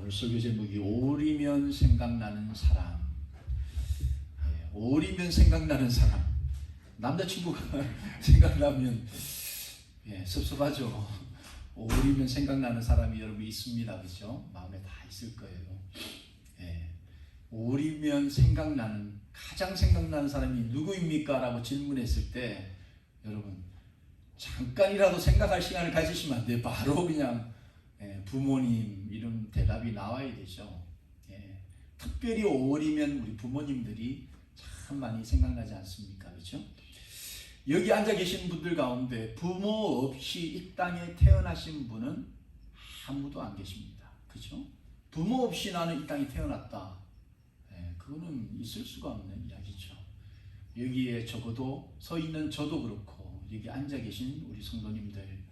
오늘 설교 제목이 오리면 생각나는 사람. 오리면 생각나는 사람. 남자친구가 생각나면 섭섭하죠. 오리면 생각나는 사람이 여러분 있습니다. 그죠? 마음에 다 있을 거예요. 오리면 가장 생각나는 사람이 누구입니까? 라고 질문했을 때 여러분 잠깐이라도 생각할 시간을 가지시면 안 돼요. 바로 그냥 부모님 이런 대답이 나와야 되죠. 특별히 5월이면 우리 부모님들이 참 많이 생각나지 않습니까? 그렇죠? 여기 앉아 계신 분들 가운데 부모 없이 이 땅에 태어나신 분은 아무도 안 계십니다. 그렇죠? 부모 없이 나는 이 땅에 태어났다. 그거는 있을 수가 없는 이야기죠. 여기에 적어도 서 있는 저도 그렇고 여기 앉아 계신 우리 성도님들,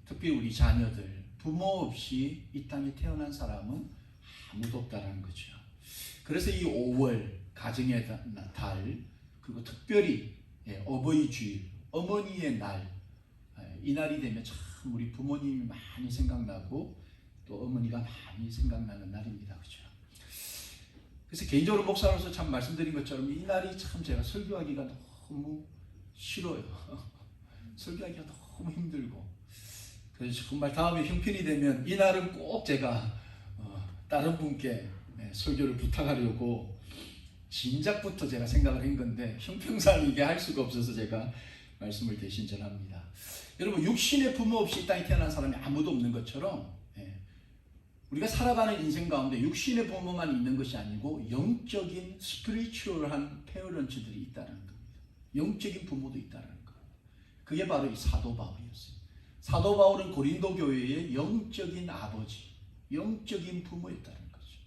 특히 우리 자녀들, 부모 없이 이 땅에 태어난 사람은 아무도 없다는 거죠. 그래서 이 5월 가정의 달, 그리고 특별히 어버이 주일, 어머니의 날, 이 날이 되면 참 우리 부모님이 많이 생각나고 또 어머니가 많이 생각나는 날입니다. 그렇죠? 그래서 개인적으로 목사로서 참 말씀드린 것처럼 이 날이 참 제가 설교하기가 너무 싫어요. 설교하기가 너무 힘들고. 그래서 정말 다음에 형편이 되면 이 날은 꼭 제가 다른 분께 설교를 부탁하려고 진작부터 제가 생각을 한 건데 형평상 이게 할 수가 없어서 제가 말씀을 대신 전합니다. 여러분 육신의 부모 없이 이 땅에 태어난 사람이 아무도 없는 것처럼 우리가 살아가는 인생 가운데 육신의 부모만 있는 것이 아니고 영적인 스피리추얼한 페어런츠들이 있다는 겁니다. 영적인 부모도 있다는 거예요. 그게 바로 이 사도 바울이었어요. 사도 바울은 고린도 교회의 영적인 아버지, 영적인 부모였다는 거죠.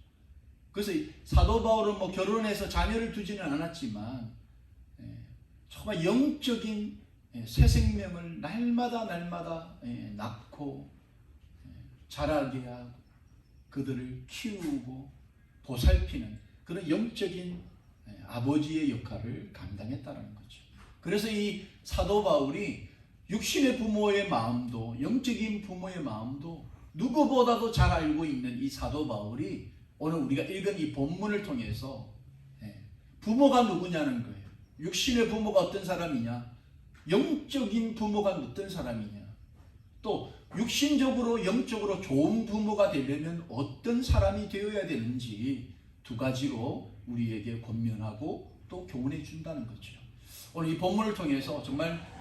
그래서 사도 바울은 결혼해서 자녀를 두지는 않았지만 정말 영적인 새 생명을 날마다 낳고 자라게 하고 그들을 키우고 보살피는 그런 영적인 아버지의 역할을 감당했다는 거죠. 그래서 이 사도 바울이 육신의 부모의 마음도 영적인 부모의 마음도 누구보다도 잘 알고 있는 이 사도 바울이 오늘 우리가 읽은 이 본문을 통해서 부모가 누구냐는 거예요. 육신의 부모가 어떤 사람이냐, 영적인 부모가 어떤 사람이냐, 또 육신적으로 영적으로 좋은 부모가 되려면 어떤 사람이 되어야 되는지 두 가지로 우리에게 권면하고 또 교훈해 준다는 거죠. 오늘 이 본문을 통해서 정말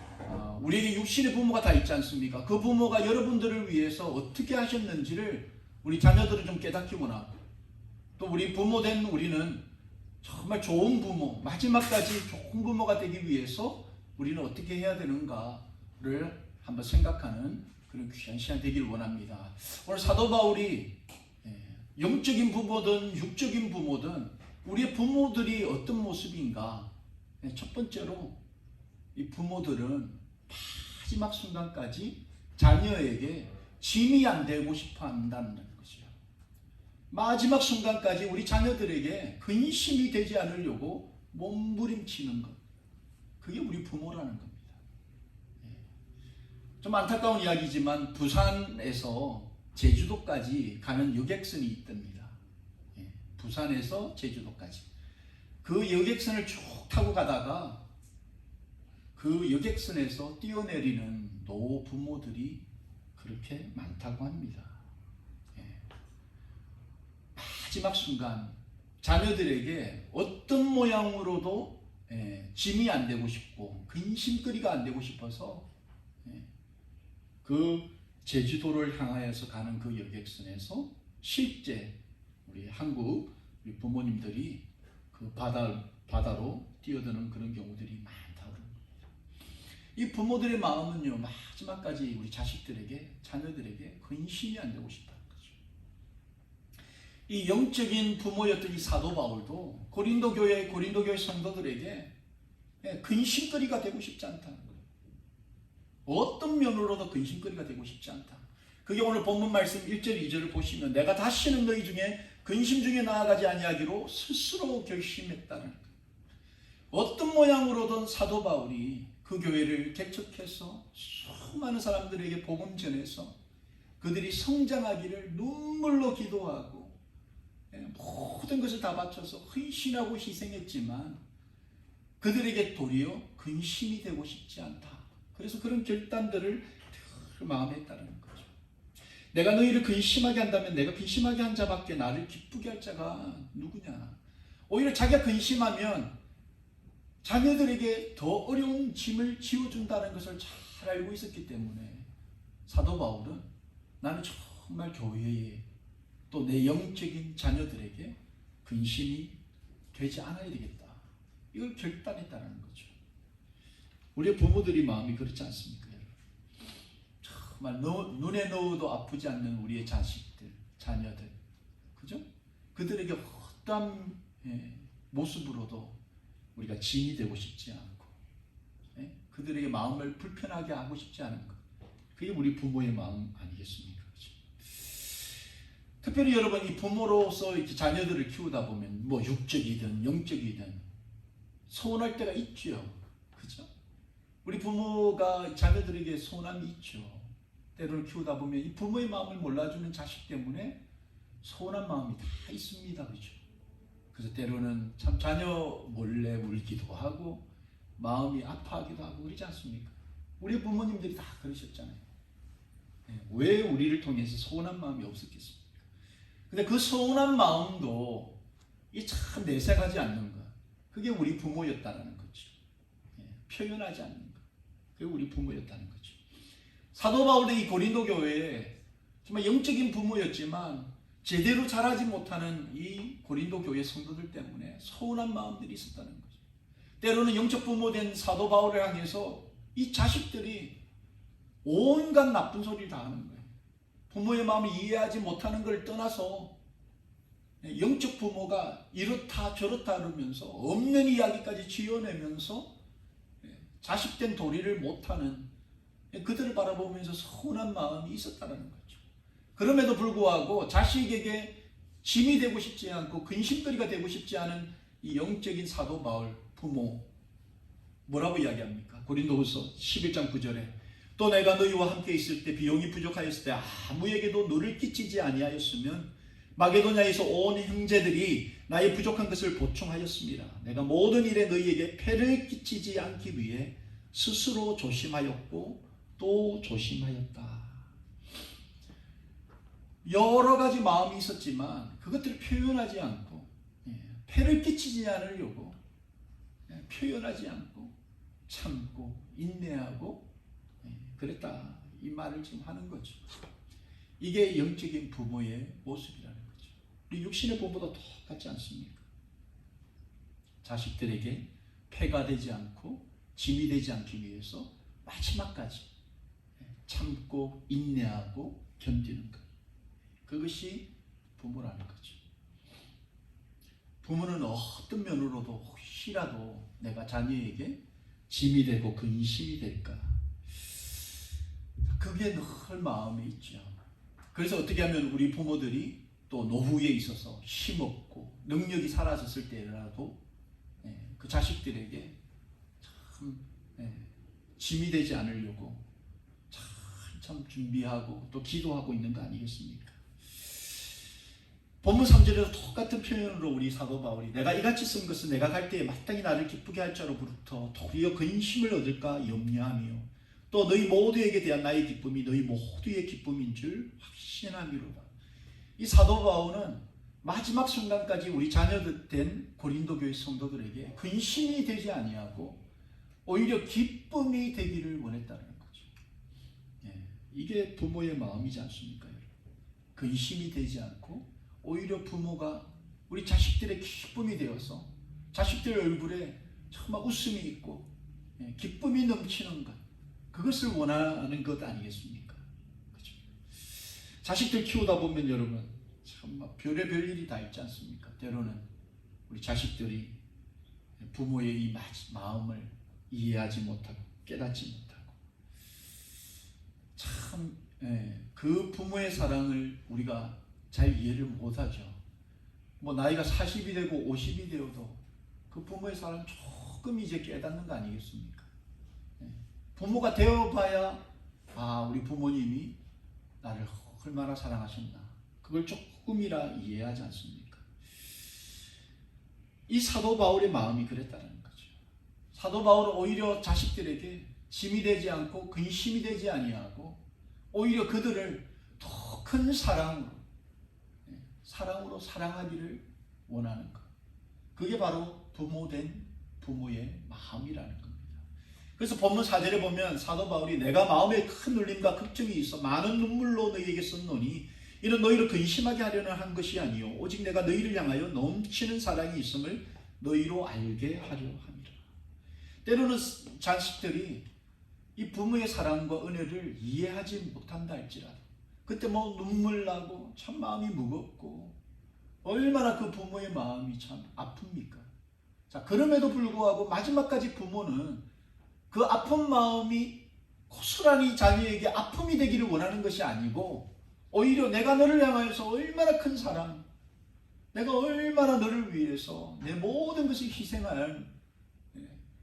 우리에게 육신의 부모가 다 있지 않습니까? 그 부모가 여러분들을 위해서 어떻게 하셨는지를 우리 자녀들은 좀 깨닫기구나. 또 우리 부모 된 우리는 정말 좋은 부모, 마지막까지 좋은 부모가 되기 위해서 우리는 어떻게 해야 되는가를 한번 생각하는 그런 귀한 시간 되길 원합니다. 오늘 사도 바울이 영적인 부모든 육적인 부모든 우리의 부모들이 어떤 모습인가, 첫 번째로 이 부모들은 마지막 순간까지 자녀에게 짐이 안 되고 싶어 한다는 것이죠. 마지막 순간까지 우리 자녀들에게 근심이 되지 않으려고 몸부림치는 것, 그게 우리 부모라는 겁니다. 좀 안타까운 이야기지만 부산에서 제주도까지 가는 여객선이 있답니다. 부산에서 제주도까지 그 여객선을 쭉 타고 가다가 그 여객선에서 뛰어내리는 노부모들이 그렇게 많다고 합니다. 마지막 순간 자녀들에게 어떤 모양으로도 짐이 안 되고 싶고 근심거리가 안 되고 싶어서 그 제주도를 향하여서 가는 그 여객선에서 실제 우리 한국 우리 부모님들이 그 바다로 뛰어드는 그런 경우들이 많다고 합니다. 이 부모들의 마음은요, 마지막까지 우리 자식들에게, 자녀들에게 근심이 안 되고 싶다는 거죠. 이 영적인 부모였던 이 사도 바울도 고린도 교회 성도들에게 근심거리가 되고 싶지 않다는 거예요. 어떤 면으로도 근심거리가 되고 싶지 않다. 그게 오늘 본문 말씀 1절 2절을 보시면 내가 다시는 너희 중에 근심 중에 나아가지 아니하기로 스스로 결심했다는 거예요. 어떤 모양으로든 사도 바울이 그 교회를 개척해서 수많은 사람들에게 복음 전해서 그들이 성장하기를 눈물로 기도하고 모든 것을 다 바쳐서 헌신하고 희생했지만 그들에게 도리어 근심이 되고 싶지 않다. 그래서 그런 결단들을 늘 마음에 했다는 거죠. 내가 너희를 근심하게 한다면 내가 근심하게 한 자밖에 나를 기쁘게 할 자가 누구냐. 오히려 자기가 근심하면 자녀들에게 더 어려운 짐을 지어준다는 것을 잘 알고 있었기 때문에 사도 바울은 나는 정말 교회에 또 내 영적인 자녀들에게 근심이 되지 않아야 되겠다. 이걸 결단했다는 거죠. 우리의 부모들이 마음이 그렇지 않습니까? 정말 눈에 넣어도 아프지 않는 우리의 자식들, 자녀들, 그죠? 그들에게 어떠한 모습으로도 우리가 짐이 되고 싶지 않고, 그들에게 마음을 불편하게 하고 싶지 않은 것, 그게 우리 부모의 마음 아니겠습니까? 그렇죠? 특별히 여러분, 이 부모로서 이렇게 자녀들을 키우다 보면 뭐 육적이든 영적이든 서운할 때가 있죠. 그죠? 우리 부모가 자녀들에게 서운함이 있죠. 때로는 키우다 보면 이 부모의 마음을 몰라주는 자식 때문에 서운한 마음이 다 있습니다. 그죠? 그래서 때로는 참 자녀 몰래 울기도 하고 마음이 아파하기도 하고 그러지 않습니까? 우리 부모님들이 다 그러셨잖아요. 왜 우리를 통해서 서운한 마음이 없었겠습니까? 근데 그 서운한 마음도 이 참 내색하지 않는 것, 그게 우리 부모였다는 거죠. 표현하지 않는 것, 그게 우리 부모였다는 거죠. 사도 바울의 이 고린도 교회에 정말 영적인 부모였지만 제대로 자라지 못하는 이 고린도 교회 성도들 때문에 서운한 마음들이 있었다는 거죠. 때로는 영적 부모된 사도 바울을 향해서 이 자식들이 온갖 나쁜 소리를 다 하는 거예요. 부모의 마음을 이해하지 못하는 걸 떠나서 영적 부모가 이렇다 저렇다 그러면서 없는 이야기까지 지어내면서 자식된 도리를 못하는 그들을 바라보면서 서운한 마음이 있었다는 거죠. 그럼에도 불구하고 자식에게 짐이 되고 싶지 않고 근심거리가 되고 싶지 않은 이 영적인 사도 바울 부모, 뭐라고 이야기합니까? 고린도후서 11장 9절에 또 내가 너희와 함께 있을 때 비용이 부족하였을 때 아무에게도 너를 끼치지 아니하였으면 마게도냐에서 온 형제들이 나의 부족한 것을 보충하였습니다. 내가 모든 일에 너희에게 폐를 끼치지 않기 위해 스스로 조심하였고 또 조심하였다. 여러 가지 마음이 있었지만 그것들을 표현하지 않고 폐를 끼치지 않으려고 표현하지 않고 참고 인내하고 그랬다. 이 말을 지금 하는 거죠. 이게 영적인 부모의 모습이라는 거죠. 우리 육신의 부모도 똑같지 않습니까? 자식들에게 폐가 되지 않고 짐이 되지 않기 위해서 마지막까지 참고 인내하고 견디는 것. 그것이 부모라는 거죠. 부모는 어떤 면으로도 혹시라도 내가 자녀에게 짐이 되고 근심이 될까, 그게 늘 마음에 있죠. 그래서 어떻게 하면 우리 부모들이 또 노후에 있어서 힘없고 능력이 사라졌을 때라도 그 자식들에게 참 짐이 되지 않으려고 참 준비하고 또 기도하고 있는 거 아니겠습니까? 본문 3절에도 똑같은 표현으로 우리 사도 바울이 내가 이같이 쓴 것은 내가 갈 때에 마땅히 나를 기쁘게 할 자로부터 도리어 근심을 얻을까 염려하며 또 너희 모두에게 대한 나의 기쁨이 너희 모두의 기쁨인 줄 확신함이로다. 이 사도 바울은 마지막 순간까지 우리 자녀들 된 고린도 교회 성도들에게 근심이 되지 아니하고 오히려 기쁨이 되기를 원했다는 거죠. 이게 부모의 마음이지 않습니까? 근심이 되지 않고 오히려 부모가 우리 자식들의 기쁨이 되어서 자식들 얼굴에 정말 웃음이 있고 기쁨이 넘치는 것, 그것을 원하는 것 아니겠습니까? 그렇죠? 자식들 키우다 보면 여러분 참 별의별 일이 다 있지 않습니까? 때로는 우리 자식들이 부모의 이 마음을 이해하지 못하고 깨닫지 못하고 참 그 부모의 사랑을 우리가 잘 이해를 못하죠. 뭐 나이가 40이 되고 50이 되어도 그 부모의 사랑 조금 이제 깨닫는 거 아니겠습니까? 부모가 되어봐야 우리 부모님이 나를 얼마나 사랑하셨나, 그걸 조금이라 이해하지 않습니까? 이 사도 바울의 마음이 그랬다는 거죠. 사도 바울은 오히려 자식들에게 짐이 되지 않고 근심이 되지 아니하고 오히려 그들을 더 큰 사랑으로 사랑하기를 원하는 것. 그게 바로 부모된 부모의 마음이라는 겁니다. 그래서 본문 4절에 보면 사도 바울이 내가 마음에 큰 눌림과 걱정이 있어 많은 눈물로 너희에게 썼노니 이는 너희를 근심하게 하려는 한 것이 아니요 오직 내가 너희를 향하여 넘치는 사랑이 있음을 너희로 알게 하려 함이라. 때로는 자식들이 이 부모의 사랑과 은혜를 이해하지 못한다 할지라도 그때 눈물 나고 참 마음이 무겁고 얼마나 그 부모의 마음이 참 아픕니까? 자, 그럼에도 불구하고 마지막까지 부모는 그 아픈 마음이 고스란히 자녀에게 아픔이 되기를 원하는 것이 아니고 오히려 내가 너를 향하여서 얼마나 큰 사랑, 내가 얼마나 너를 위해서 내 모든 것을 희생할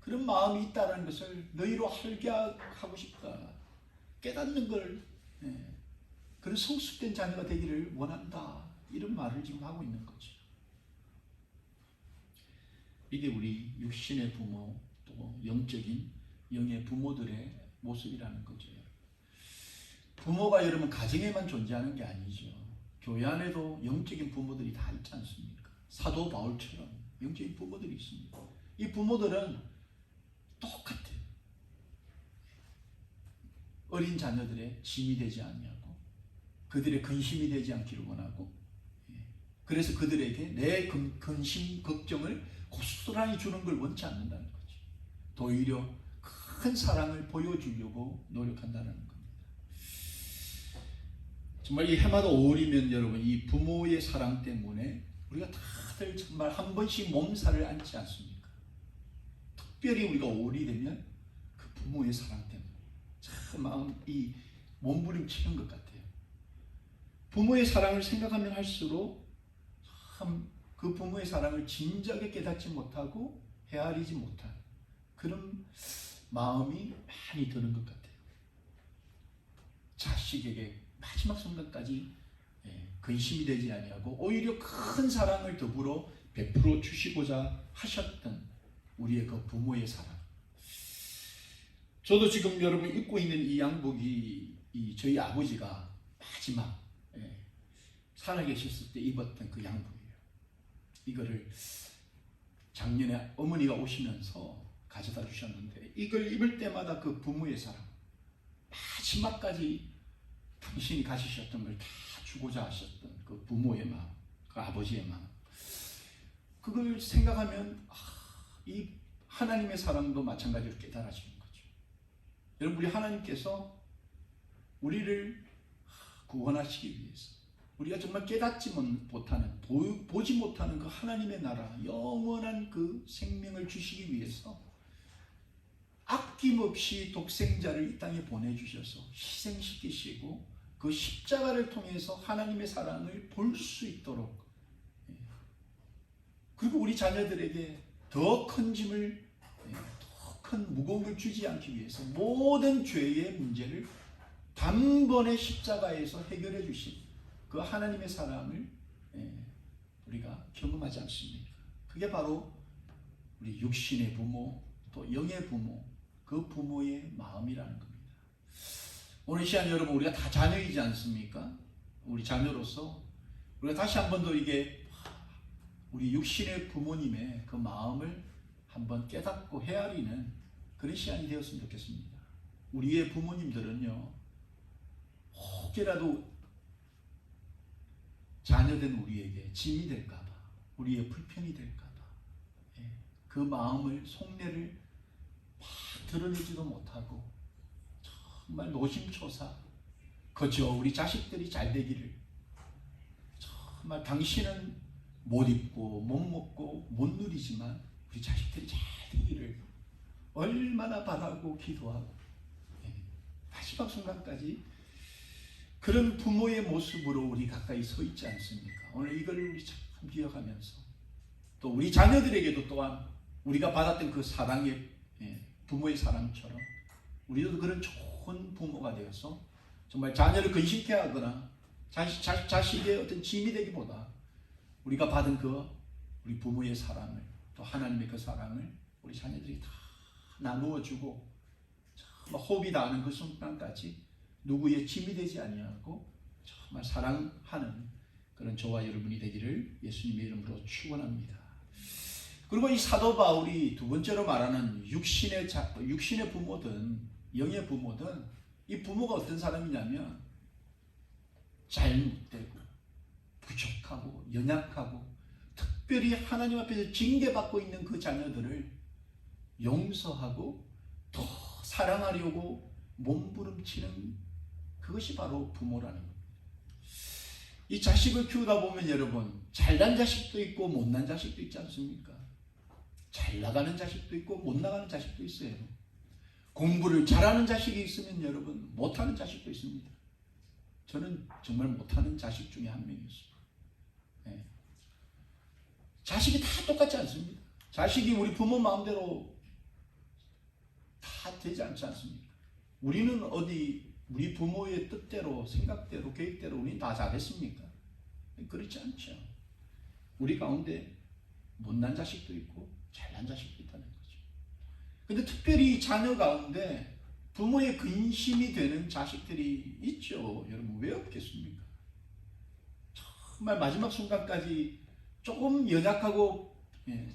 그런 마음이 있다는 것을 너희로 알게 하고 싶다. 깨닫는 걸 그런 성숙된 자녀가 되기를 원한다. 이런 말을 지금 하고 있는 거죠. 이게 우리 육신의 부모 또 영적인 영의 부모들의 모습이라는 거죠. 부모가 여러분 가정에만 존재하는 게 아니죠. 교회 안에도 영적인 부모들이 다 있지 않습니까? 사도 바울처럼 영적인 부모들이 있습니다. 이 부모들은 똑같아요. 어린 자녀들의 짐이 되지 아니하고 그들의 근심이 되지 않기를 원하고 그래서 그들에게 내 근심, 걱정을 고스란히 주는 걸 원치 않는다는 거죠. 오히려 큰 사랑을 보여주려고 노력한다는 겁니다. 정말 이 해마다 5월이면 여러분 이 부모의 사랑 때문에 우리가 다들 정말 한 번씩 몸살을 앓지 않습니까? 특별히 우리가 5월이 되면 그 부모의 사랑 때문에 참 마음이 몸부림치는 것 같아요. 부모의 사랑을 생각하면 할수록 참 그 부모의 사랑을 진작에 깨닫지 못하고 헤아리지 못한 그런 마음이 많이 드는 것 같아요. 자식에게 마지막 순간까지 근심이 되지 아니하고 오히려 큰 사랑을 더불어 베풀어 주시고자 하셨던 우리의 그 부모의 사랑. 저도 지금 여러분 입고 있는 이 양복이 저희 아버지가 마지막 살아계셨을 때 입었던 그 양복이에요. 이거를 작년에 어머니가 오시면서 가져다 주셨는데 이걸 입을 때마다 그 부모의 사랑, 마지막까지 당신이 가지셨던 걸 다 주고자 하셨던 그 부모의 마음, 그 아버지의 마음, 그걸 생각하면 이 하나님의 사랑도 마찬가지로 깨달아지는 거죠. 여러분, 우리 하나님께서 우리를 구원하시기 위해서 우리가 정말 깨닫지 못하는, 보지 못하는 그 하나님의 나라, 영원한 그 생명을 주시기 위해서 아낌없이 독생자를 이 땅에 보내주셔서 희생시키시고 그 십자가를 통해서 하나님의 사랑을 볼 수 있도록, 그리고 우리 자녀들에게 더 큰 짐을, 더 큰 무거움을 주지 않기 위해서 모든 죄의 문제를 단번에 십자가에서 해결해 주신 그 하나님의 사랑을 우리가 경험하지 않습니까? 그게 바로 우리 육신의 부모 또 영의 부모, 그 부모의 마음이라는 겁니다. 오늘 시간 여러분, 우리가 다 자녀이지 않습니까? 우리 자녀로서 우리가 다시 한 번 더 이게 우리 육신의 부모님의 그 마음을 한번 깨닫고 헤아리는 그런 시간이 되었으면 좋겠습니다. 우리의 부모님들은요, 혹여라도 자녀된 우리에게 짐이 될까봐, 우리의 불편이 될까봐 그 마음을, 속내를 막 드러내지도 못하고 정말 노심초사, 그저 우리 자식들이 잘 되기를, 정말 당신은 못 입고 못 먹고 못 누리지만 우리 자식들이 잘 되기를 얼마나 바라고 기도하고 마지막 순간까지 그런 부모의 모습으로 우리 가까이 서 있지 않습니까? 오늘 이걸 우리 참 기억하면서 또 우리 자녀들에게도 또한 우리가 받았던 그 사랑의, 부모의 사랑처럼 우리도 그런 좋은 부모가 되어서 정말 자녀를 근심케 하거나 자식의 어떤 짐이 되기보다 우리가 받은 그 우리 부모의 사랑을 또 하나님의 그 사랑을 우리 자녀들이 다 나누어주고 정말 호흡이 닿는 그 순간까지 누구의 짐이 되지 아니하고 정말 사랑하는 그런 저와 여러분이 되기를 예수님의 이름으로 축원합니다. 그리고 이 사도 바울이 두 번째로 말하는 육신의 부모든 영의 부모든 이 부모가 어떤 사람이냐면 잘못되고 부족하고 연약하고 특별히 하나님 앞에서 징계받고 있는 그 자녀들을 용서하고 더 사랑하려고 몸부림치는 그것이 바로 부모라는 겁니다. 이 자식을 키우다 보면 여러분 잘난 자식도 있고 못난 자식도 있지 않습니까? 잘 나가는 자식도 있고 못 나가는 자식도 있어요. 공부를 잘하는 자식이 있으면 여러분 못하는 자식도 있습니다. 저는 정말 못하는 자식 중에 한 명이었어요. 네. 자식이 다 똑같지 않습니다. 자식이 우리 부모 마음대로 다 되지 않지 않습니까? 우리는 우리 부모의 뜻대로 생각대로 계획대로 우리는 다 잘했습니까? 그렇지 않죠. 우리 가운데 못난 자식도 있고 잘난 자식도 있다는 거죠. 근데 특별히 자녀 가운데 부모의 근심이 되는 자식들이 있죠. 여러분 왜 없겠습니까? 정말 마지막 순간까지 조금 연약하고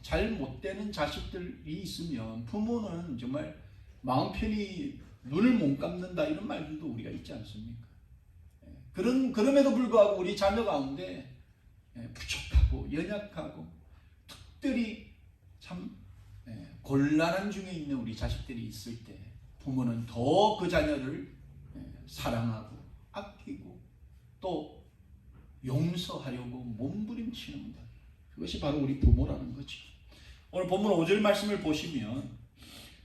잘 못되는 자식들이 있으면 부모는 정말 마음 편히 눈을 못 감는다 이런 말들도 우리가 있지 않습니까? 그럼에도 불구하고 우리 자녀 가운데 부족하고 연약하고 특별히 참 곤란한 중에 있는 우리 자식들이 있을 때 부모는 더 그 자녀를 사랑하고 아끼고 또 용서하려고 몸부림치는 것. 그것이 바로 우리 부모라는 거죠. 오늘 본문 5절 말씀을 보시면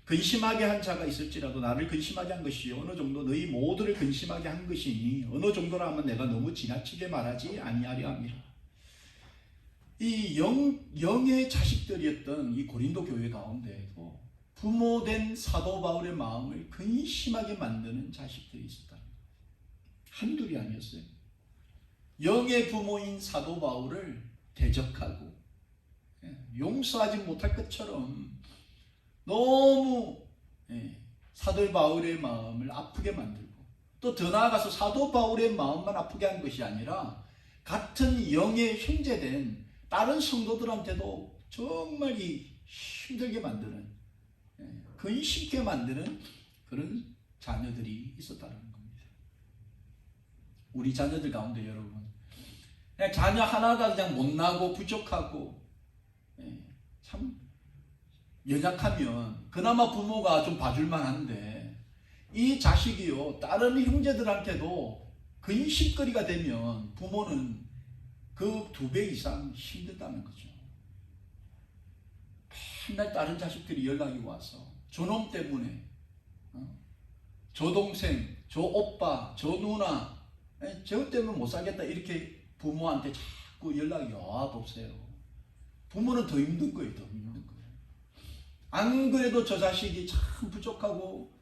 근심하게 한 자가 있을지라도 나를 근심하게 한 것이 어느 정도 너희 모두를 근심하게 한 것이니 어느 정도라 하면 내가 너무 지나치게 말하지 아니하려 함이라. 이 영의 자식들이었던 이 고린도 교회 가운데에도 부모된 사도 바울의 마음을 근심하게 만드는 자식들이 있었다. 한둘이 아니었어요. 영의 부모인 사도 바울을 대적하고 용서하지 못할 것처럼 너무 사도 바울의 마음을 아프게 만들고 또 더 나아가서 사도 바울의 마음만 아프게 한 것이 아니라 같은 영의 형제된 다른 성도들한테도 정말 힘들게 만드는 근심케 만드는 그런 자녀들이 있었다는 겁니다. 우리 자녀들 가운데 여러분 그냥 자녀 하나가 그냥 못나고 부족하고 참 연약하면 그나마 부모가 좀 봐줄만 한데 이 자식이요 다른 형제들한테도 근심거리가 되면 부모는 그 2배 이상 힘들다는 거죠. 맨날 다른 자식들이 연락이 와서 저놈 때문에 저 동생, 저 오빠, 저 누나 저 때문에 못 살겠다 이렇게 부모한테 자꾸 연락이 와 보세요. 부모는 더 힘든 거예요. 더 힘든 거예요. 안 그래도 저 자식이 참 부족하고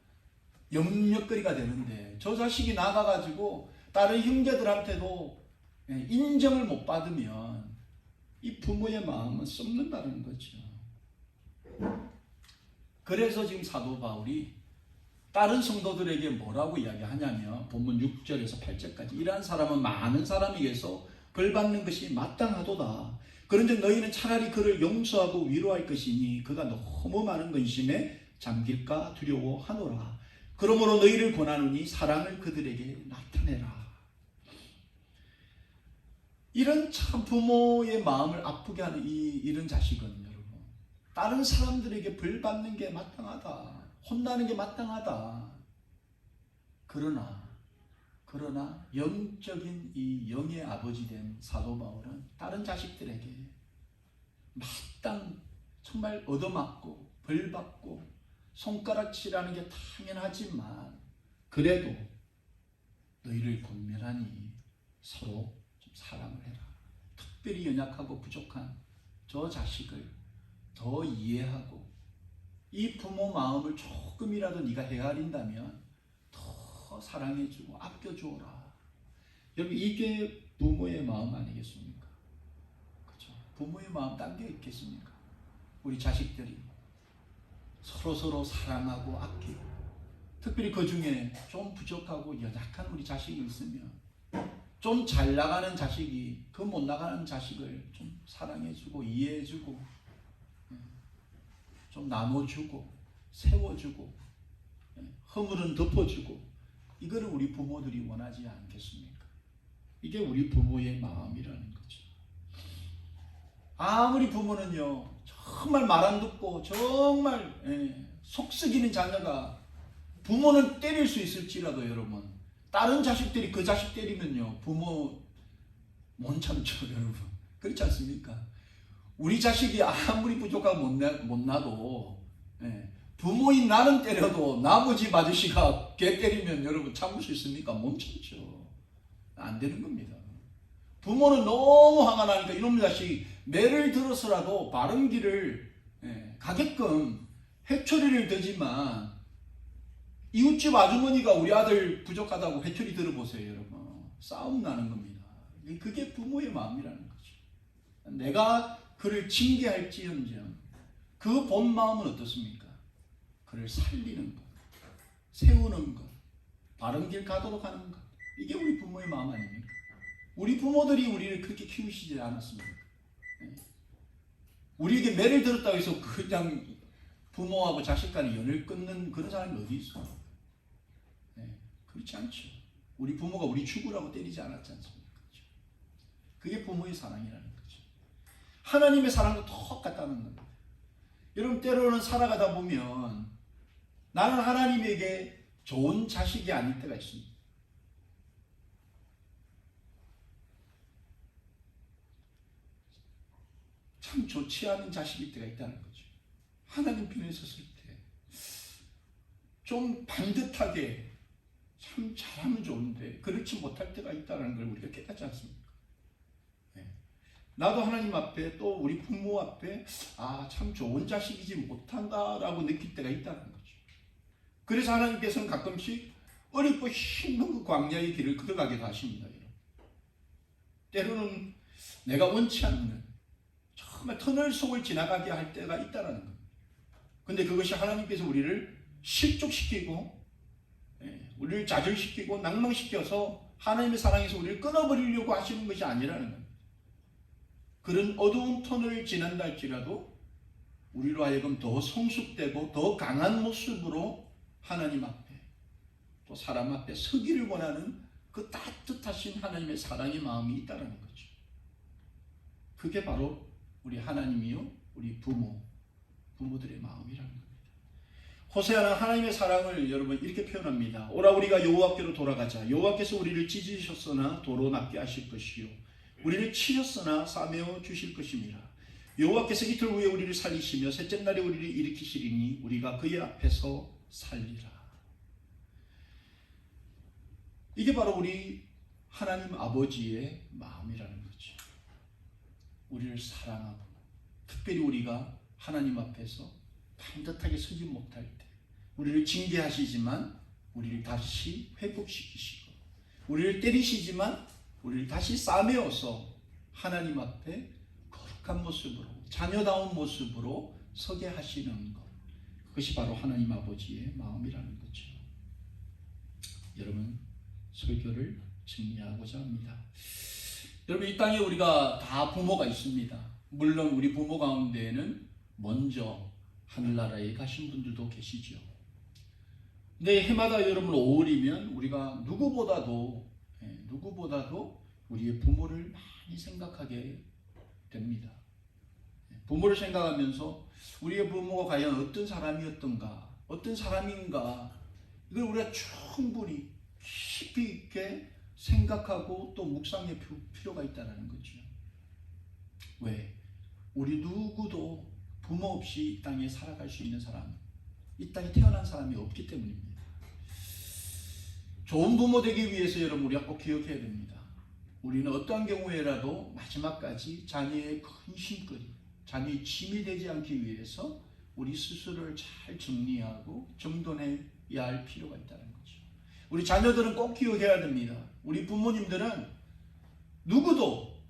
염려거리가 되는데 저 자식이 나가가지고 다른 형제들한테도 인정을 못 받으면 이 부모의 마음은 썩는다는 거죠. 그래서 지금 사도 바울이 다른 성도들에게 뭐라고 이야기하냐면 본문 6절에서 8절까지 이러한 사람은 많은 사람에게서 벌받는 것이 마땅하도다. 그런즉 너희는 차라리 그를 용서하고 위로할 것이니 그가 너무 많은 근심에 잠길까 두려워하노라. 그러므로 너희를 권하노니 사랑을 그들에게 나타내라. 이런 참 부모의 마음을 아프게 하는 이런 자식은 여러분 다른 사람들에게 벌받는 게 마땅하다. 혼나는 게 마땅하다. 그러나 영적인 이 영의 아버지 된 사도 바울은 다른 자식들에게 마땅 정말 얻어맞고 벌받고 손가락질하는 게 당연하지만 그래도 너희를 권면하니 서로 좀 사랑을 해라. 특별히 연약하고 부족한 저 자식을 더 이해하고 이 부모 마음을 조금이라도 네가 헤아린다면 더 사랑해주고 아껴주어라. 여러분 이게 부모의 마음 아니겠습니까? 그렇죠? 부모의 마음 딴 게 있겠습니까? 우리 자식들이 서로서로 사랑하고 아끼고, 특별히 그 중에 좀 부족하고 연약한 우리 자식이 있으면 좀 잘 나가는 자식이 그 못 나가는 자식을 좀 사랑해주고 이해해주고 좀 나눠주고 세워주고 허물은 덮어주고, 이거를 우리 부모들이 원하지 않겠습니까? 이게 우리 부모의 마음이라는 거죠. 아무리 부모는요 정말 말 안 듣고 정말 속 썩이는 자녀가 부모는 때릴 수 있을지라도 여러분, 다른 자식들이 그 자식 때리면요 부모 못 참죠 여러분. 그렇지 않습니까? 우리 자식이 아무리 부족하고 못나도 부모인 나는 때려도 나머지 아저씨가 걔 때리면 여러분 참을 수 있습니까? 못 참죠. 안 되는 겁니다. 부모는 너무 화가 나니까 이놈의 자식 매를 들어서라도 바른 길을 가게끔 회초리를 들지만, 이웃집 아주머니가 우리 아들 부족하다고 회초리 들어보세요 여러분. 싸움 나는 겁니다. 그게 부모의 마음이라는 거죠. 내가 그를 징계할지언정 그 본 마음은 어떻습니까? 그를 살리는 것, 세우는 것, 바른 길 가도록 하는 것. 이게 우리 부모의 마음 아닙니까? 우리 부모들이 우리를 그렇게 키우시지 않았습니까? 우리에게 매를 들었다고 해서 그냥 부모하고 자식 간의 연을 끊는 그런 사람이 어디 있어? 그렇지 않죠. 우리 부모가 우리 죽으라고 때리지 않았지 않습니까? 그게 부모의 사랑이라는 거죠. 하나님의 사랑도 똑같다는 겁니다. 여러분, 때로는 살아가다 보면 나는 하나님에게 좋은 자식이 아닐 때가 있습니다. 참 좋지 않은 자식일 때가 있다는 거죠. 하나님 편에 섰을 때 좀 반듯하게 참 잘하면 좋은데 그렇지 못할 때가 있다는 걸 우리가 깨닫지 않습니까? 나도 하나님 앞에 또 우리 부모 앞에 참 좋은 자식이지 못한다라고 느낄 때가 있다는 거죠. 그래서 하나님께서는 가끔씩 어렵고 힘든 그 광야의 길을 걸어가게 하십니다. 때로는 내가 원치 않는 정말 터널 속을 지나가게 할 때가 있다는 겁니다. 근데 그것이 하나님께서 우리를 실족시키고 우리를 좌절시키고 낭망시켜서 하나님의 사랑에서 우리를 끊어버리려고 하시는 것이 아니라는 겁니다. 그런 어두운 터널을 지난다 할지라도 우리로 하여금 더 성숙되고 더 강한 모습으로 하나님 앞에 또 사람 앞에 서기를 원하는 그 따뜻하신 하나님의 사랑의 마음이 있다는 거죠. 그게 바로 우리 하나님이요 우리 부모들의 마음이라는 겁니다. 호세아는 하나님의 사랑을 여러분 이렇게 표현합니다. 오라 우리가 여호와께로 돌아가자. 여호와께서 우리를 찢으셨으나 도로 낫게 하실 것이요 우리를 치셨으나 싸매어 주실 것입니다. 여호와께서 이틀 후에 우리를 살리시며 셋째 날에 우리를 일으키시리니 우리가 그의 앞에서 살리라. 이게 바로 우리 하나님 아버지의 마음이라는 거죠. 우리를 사랑하고 특별히 우리가 하나님 앞에서 반듯하게 서지 못할 때 우리를 징계하시지만 우리를 다시 회복시키시고 우리를 때리시지만 우리를 다시 싸매어서 하나님 앞에 거룩한 모습으로 자녀다운 모습으로 서게 하시는 것, 그것이 바로 하나님 아버지의 마음이라는 거죠. 여러분, 설교를 정리하고자 합니다. 여러분, 이 땅에 우리가 다 부모가 있습니다. 물론 우리 부모 가운데에는 먼저 하늘나라에 가신 분들도 계시죠. 근데 해마다 여러분 5월이면 우리가 누구보다도 우리의 부모를 많이 생각하게 됩니다. 부모를 생각하면서 우리의 부모가 과연 어떤 사람이었던가, 어떤 사람인가, 이걸 우리가 충분히 깊이 있게 생각하고 또 묵상할 필요가 있다는 거죠. 왜? 우리 누구도 부모 없이 이 땅에 살아갈 수 있는 사람, 이 땅에 태어난 사람이 없기 때문입니다. 좋은 부모 되기 위해서 여러분 우리가 꼭 기억해야 됩니다. 우리는 어떠한 경우에라도 마지막까지 자녀의 근심거리, 자녀의 짐이 되지 않기 위해서 우리 스스로를 잘 정리하고 정돈해야 할 필요가 있다는 거죠. 우리 자녀들은 꼭 기억해야 됩니다. 우리 부모님들은 누구도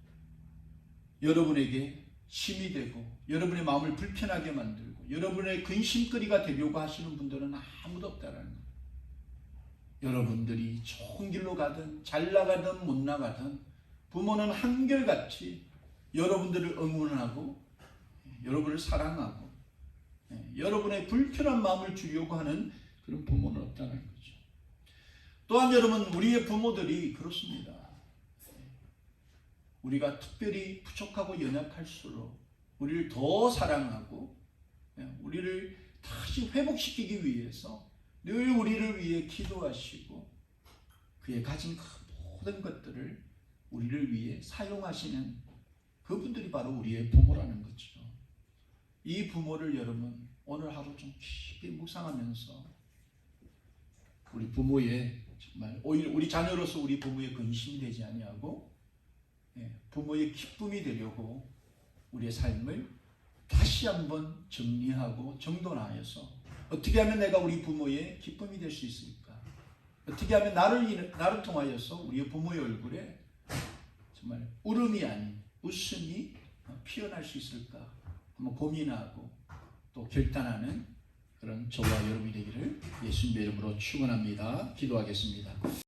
여러분에게 힘이 되고 여러분의 마음을 불편하게 만들고 여러분의 근심거리가 되려고 하시는 분들은 아무도 없다라는 거예요. 여러분들이 좋은 길로 가든 잘 나가든 못 나가든 부모는 한결같이 여러분들을 응원하고 여러분을 사랑하고 여러분의 불편한 마음을 주려고 하는 그런 부모는 없다는 거죠. 또한 여러분, 우리의 부모들이 그렇습니다. 우리가 특별히 부족하고 연약할수록 우리를 더 사랑하고 우리를 다시 회복시키기 위해서 늘 우리를 위해 기도하시고 그의 가진 그 모든 것들을 우리를 위해 사용하시는 그분들이 바로 우리의 부모라는 거죠. 이 부모를 여러분 오늘 하루 좀 깊이 묵상하면서 우리 부모의 정말 오히려 우리 자녀로서 우리 부모의 근심이 되지 아니하고 부모의 기쁨이 되려고 우리의 삶을 다시 한번 정리하고 정돈하여서 어떻게 하면 내가 우리 부모의 기쁨이 될 수 있을까? 어떻게 하면 나를 통하여서 우리 부모의 얼굴에 정말 울음이 아닌 웃음이 피어날 수 있을까? 한번 고민하고 또 결단하는 그런 저와 여러분이 되기를 예수님의 이름으로 축원합니다. 기도하겠습니다.